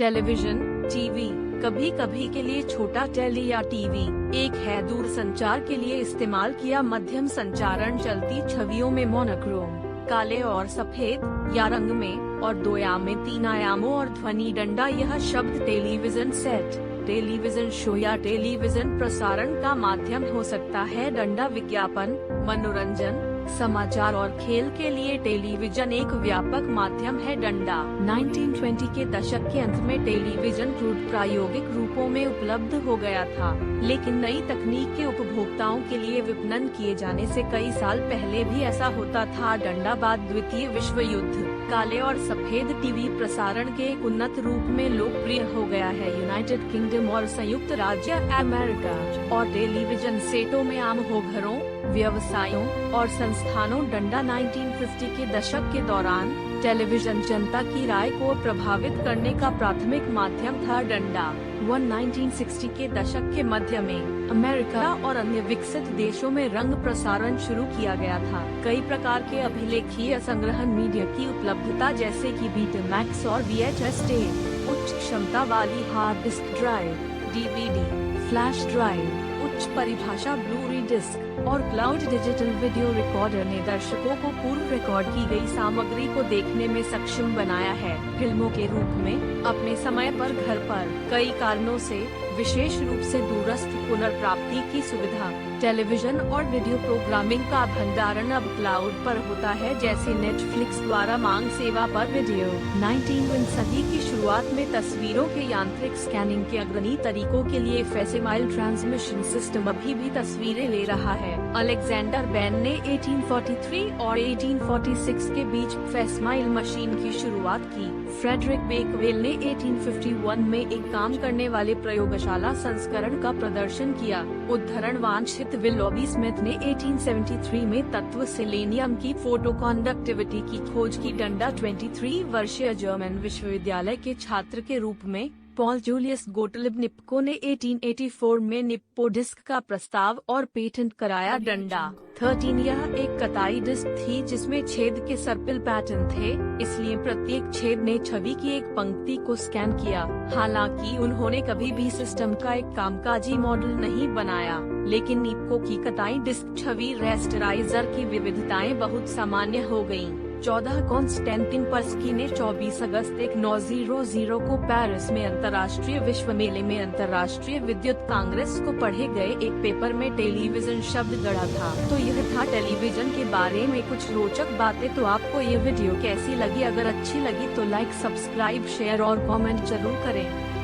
Television, TV, कभी कभी के लिए छोटा टेली या टीवी। एक है दूर संचार के लिए इस्तेमाल किया मध्यम संचारण चलती छवियों में मोनोक्रोम, काले और सफेद या रंग में, और 2 आयाम में 3 आयामों और ध्वनि डंडा। यह शब्द टेलीविजन सेट, टेलीविजन शो या टेलीविजन प्रसारण का माध्यम हो सकता है। डंडा विज्ञापन, मनोरंजन, समाचार और खेल के लिए टेलीविजन एक व्यापक माध्यम है। डंडा 1920 के दशक के अंत में टेलीविजन क्रूड प्रायोगिक रूपों में उपलब्ध हो गया था, लेकिन नई तकनीक के उपभोक्ताओं के लिए विपणन किए जाने से कई साल पहले भी ऐसा होता था। डंडा बाद द्वितीय विश्व युद्ध काले और सफेद टीवी प्रसारण के एक उन्नत रूप में लोकप्रिय हो गया है। यूनाइटेड किंगडम और संयुक्त राज्य अमेरिका और टेलीविजन सेटों में आम हो। घरों, व्यवसायों और संस्थानों। डंडा 1950 के दशक के दौरान टेलीविजन जनता की राय को प्रभावित करने का प्राथमिक माध्यम था। डंडा 1960 के दशक के मध्य में अमेरिका और अन्य विकसित देशों में रंग प्रसारण शुरू किया गया था। कई प्रकार के अभिलेखीय संग्रहण मीडिया की उपलब्धता जैसे कि बीटामैक्स और VHS टेप, उच्च क्षमता वाली hard disk drive, DVD, flash drive, उच्च परिभाषा ब्लू-रे डिस्क और क्लाउड डिजिटल वीडियो रिकॉर्डर ने दर्शकों को पूर्व रिकॉर्ड की गई सामग्री को देखने में सक्षम बनाया है। फिल्मों के रूप में अपने समय पर घर पर, कई कारणों से, विशेष रूप से दूरस्थ पुनर्प्राप्ति की सुविधा। टेलीविजन और वीडियो प्रोग्रामिंग का भंडारण अब क्लाउड पर होता है, जैसे नेटफ्लिक्स द्वारा मांग सेवा पर वीडियो। 19वीं सदी की शुरुआत में तस्वीरों के यांत्रिक स्कैनिंग के अग्रणी तरीकों के लिए फैसिमाइल ट्रांसमिशन सिस्टम अभी भी तस्वीरें ले रहा है। अलेक्जेंडर बेन ने 1843 और 1846 के बीच फैसिमाइल मशीन की शुरुआत की। फ्रेडरिक बेकवेल ने 1851 में एक काम करने वाले प्रयोगशाला संस्करण का प्रदर्शन किया। उद्धरण वांछित विलोबी स्मिथ ने 1873 में तत्व सेलेनियम की फोटोकंडक्टिविटी की खोज की। डंडा 23 वर्षीय जर्मन विश्वविद्यालय के छात्र के रूप में पॉल जूलियस गोटलिब निप्को ने 1884 में निप्पो डिस्क का प्रस्ताव और पेटेंट कराया। डंडा 13 यह एक कताई डिस्क थी जिसमें छेद के सर्पिल पैटर्न थे, इसलिए प्रत्येक छेद ने छवि की एक पंक्ति को स्कैन किया। हालांकि उन्होंने कभी भी सिस्टम का एक कामकाजी मॉडल नहीं बनाया, लेकिन निप्को की कताई डिस्क छवि रेस्टराइजर की विविधताएं बहुत सामान्य हो गयीं। 14 कॉन्स्टेंटिन पर्स्की ने 24 अगस्त 1900 को पेरिस में अंतर्राष्ट्रीय विश्व मेले में अंतर्राष्ट्रीय विद्युत कांग्रेस को पढ़े गए एक पेपर में टेलीविजन शब्द गढ़ा था। तो यह था टेलीविजन के बारे में कुछ रोचक बातें। तो आपको ये वीडियो कैसी लगी? अगर अच्छी लगी तो लाइक, सब्सक्राइब, शेयर और कमेंट जरूर करें।